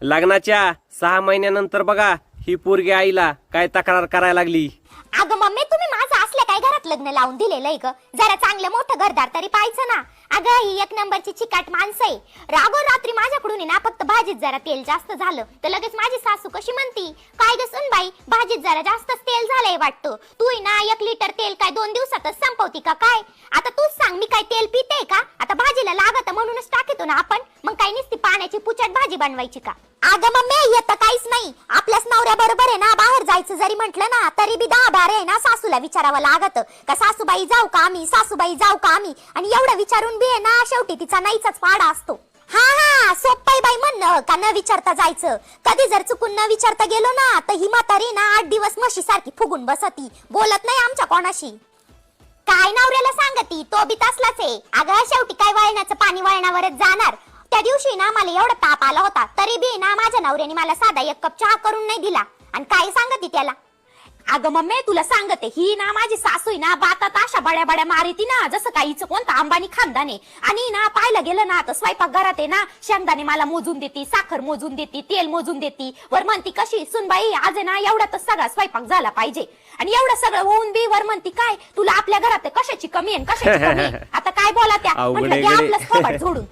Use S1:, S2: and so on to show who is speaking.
S1: लग्नाच्या 6 महिन्यानंतर बघा ही पोरगी आईला काय तक्रार करायला लागली.
S2: अगं मम्मी, तुम्ही माझं असल्या काय घरात लग्न लावून दिलेलं आहे ग? जरा चांगलं मोठं घरदार तरी पाहायचं ना. अगं ही एक नंबरची चिकाट माणसं आहे. रात्री माझ्याकडून ना फक्त भाजीत जरा तेल जास्त झालं तर लगेच माझी सासू कशी म्हणती, काय ग सुनबाई भाजीत जरा जास्तच तेल झालंय वाटतं, तू ना 1 लिटर तेल काय 2 दिवसातच संपवती का काय? आता तूच सांग, मी काय तेल पिते का? आता भाजीला लागत म्हणूनच टाकतो ना आपण, मग काय नुसती पाण्याची पुचट भाजी बनवायची का? अगं मम्मी येतं काहीच नाही. आपल्याच नवऱ्या बरोबर आहे ना बाहेर जायचं जरी म्हटलं ना तरी बी 10-12 आहे ना सासूला विचारावं लागत का सासूबाई जाऊ का आम्ही, सासूबाई जाऊ का आम्ही, आणि एवढं विचारून बी आहे ना शेवटी तिचा नाहीचाच पाडा असतो. हा सोप्पाई बाई म्हणणं का न विचारता जायचं. कधी जर चुकून न विचारता गेलो ना तर ही म्हातारी ना 8 दिवस म्हशी सारखी फुगून बसती, बोलत नाही आमच्या कोणाशी. काय नवऱ्याला सांगती, तो बी तसलाच आहे. अगं शेवटी काय वळणाचं पाणी वळणावरच जाणार. त्या दिवशी ना मला एवढा ताप आला होता तरी बी ना माझ्या नवऱ्याने मला साधा 1 कप चहा करून नाही दिला, आणि काय सांगती त्याला. अगं मम्मी तुला सांगते, ही ना माझी सासू ना बातात अशा बड्या बड्या मारिती ना जसं काहीच कोणता अंबानी खानदाने. आणि ना पाहायला गेलं ना तर स्वयंपाक घरात आहे ना शेंगदाणे मला मोजून देती, साखर मोजून देती, तेल मोजून देती, वर म्हणती कशी सुनबाई आज आहे ना एवढ्यातच सगळा स्वयंपाक झाला पाहिजे. आणि एवढं सगळं होऊन बी वर म्हणती काय तुला आपल्या घरात कशाची कमी आहे कशाची कमी. आता काय बोला त्या म्हटलं आपलंच थोबाड जोडून.